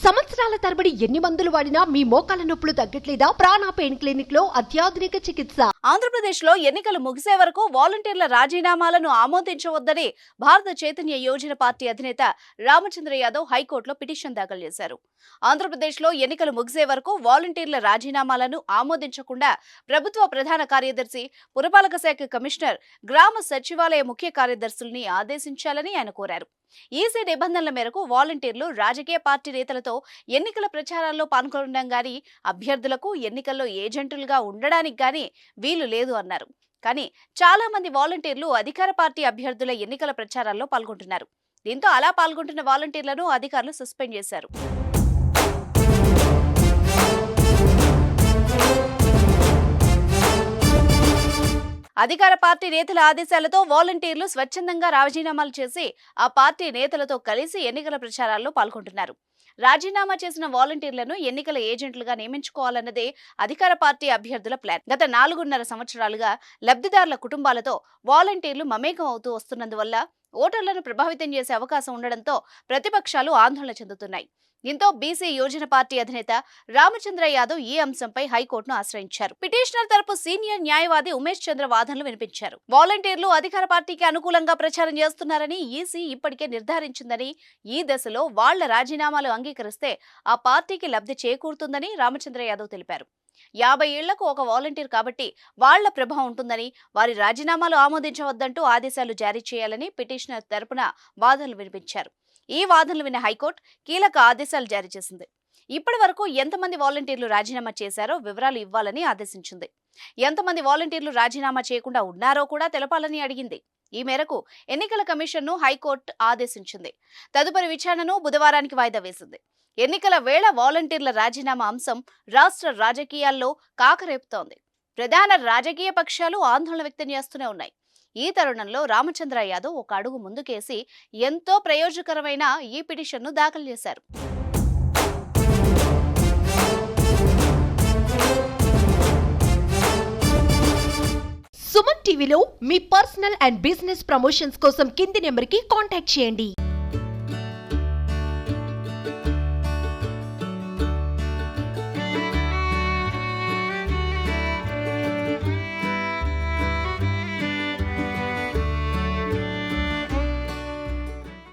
సంవత్సరాల తరబడి ఎన్ని మందులు వాడినా మీ మోకాల నొప్పులు తగ్గట్లేదా? ప్రాణ పెయిన్ క్లినిక్ లో అత్యాధునిక చికిత్స. ఆంధ్రప్రదేశ్ లో ఎన్నికలు ముగిసే వరకు వాలంటీర్ల రాజీనామాలను ఆమోదించవద్దని భారత చైతన్య యోజన పార్టీ అధినేత రామచంద్ర యాదవ్ హైకోర్టులో పిటిషన్ దాఖలు చేశారు. ఆంధ్రప్రదేశ్ లో ఎన్నికలు ముగిసే వరకు వాలంటీర్ల రాజీనామాలను ఆమోదించకుండా ప్రభుత్వ ప్రధాన కార్యదర్శి, పురపాలక శాఖ కమిషనర్, గ్రామ సచివాలయ ముఖ్య కార్యదర్శుల్ని ఆదేశించాలని ఆయన కోరారు. ఈసీ నిబంధనల మేరకు వాలంటీర్లు రాజకీయ పార్టీ నేతలతో ఎన్నికల ప్రచారాల్లో పాల్గొనడం గానీ, అభ్యర్థులకు ఎన్నికల్లో ఏజెంటులుగా ఉండడానికి గానీ వీలు లేదు అన్నారు. కానీ చాలా మంది వాలంటీర్లు అధికార పార్టీ అభ్యర్థుల ఎన్నికల ప్రచారాల్లో పాల్గొంటున్నారు. దీంతో అలా పాల్గొంటున్న వాలంటీర్లను అధికారులు సస్పెండ్ చేశారు. అధికార పార్టీ నేతల ఆదేశాలతో వాలంటీర్లు స్వచ్ఛందంగా రాజీనామాలు చేసి ఆ పార్టీ నేతలతో కలిసి ఎన్నికల ప్రచారాల్లో పాల్గొంటున్నారు. రాజీనామా చేసిన వాలంటీర్లను ఎన్నికల ఏజెంట్లుగా నియమించుకోవాలన్నదే అధికార పార్టీ అభ్యర్థుల ప్లాన్. గత 4.5 సంవత్సరాలుగా లబ్ధిదారుల కుటుంబాలతో వాలంటీర్లు మమేకం అవుతూ వస్తున్నందువల్ల ఓటర్లను ప్రభావితం చేసే అవకాశం ఉండడంతో ప్రతిపక్షాలు ఆందోళన చెందుతున్నాయి. దీంతో బీసీ యోజన పార్టీ అధినేత రామచంద్ర యాదవ్ ఈ అంశంపై హైకోర్టును ఆశ్రయించారు. పిటిషనర్ తరపు సీనియర్ న్యాయవాది ఉమేష్ చంద్ర వాదనలు వినిపించారు. వాలంటీర్లు అధికార పార్టీకి అనుకూలంగా ప్రచారం చేస్తున్నారని ఈసీ ఇప్పటికే నిర్ధారించిందని, ఈ దశలో వాళ్ల రాజీనామాలు అంగీకరిస్తే ఆ పార్టీకి లబ్ధి చేకూరుతుందని రామచంద్ర యాదవ్ తెలిపారు. 50 ఏళ్లకు ఒక వాలంటీర్ కాబట్టి వాళ్ల ప్రభావం ఉంటుందని, వారి రాజీనామాలు ఆమోదించవద్దంటూ ఆదేశాలు జారీ చేయాలని పిటిషనర్ తరపున వాదనలు వినిపించారు. ఈ వాదనలు విన్న హైకోర్టు కీలక ఆదేశాలు జారీ చేసింది. ఇప్పటి వరకు ఎంతమంది వాలంటీర్లు రాజీనామా చేశారో వివరాలు ఇవ్వాలని ఆదేశించింది. ఎంతమంది వాలంటీర్లు రాజీనామా చేయకుండా ఉన్నారో కూడా తెలపాలని అడిగింది. ఈ మేరకు ఎన్నికల కమిషన్ను హైకోర్టు ఆదేశించింది. తదుపరి విచారణను బుధవారానికి వాయిదా వేసింది. ఎన్నికల వేళ వాలంటీర్ల రాజీనామా అంశం రాష్ట్ర రాజకీయాల్లో కాకరేపుతోంది. ప్రధాన రాజకీయ పక్షాలు ఆందోళన వ్యక్తం చేస్తూనే ఉన్నాయి. ఈ తరుణంలో రామచంద్ర యాదవ్ ఒక అడుగు ముందుకేసి ఎంతో ప్రయోజనకరమైన ఈ పిటిషన్ను దాఖలు చేశారు. సుమన్ టీవీలో మీ పర్సనల్ అండ్ బిజినెస్ ప్రమోషన్స్ కోసం కింది నెంబర్కి కాంటాక్ట్ చేయండి.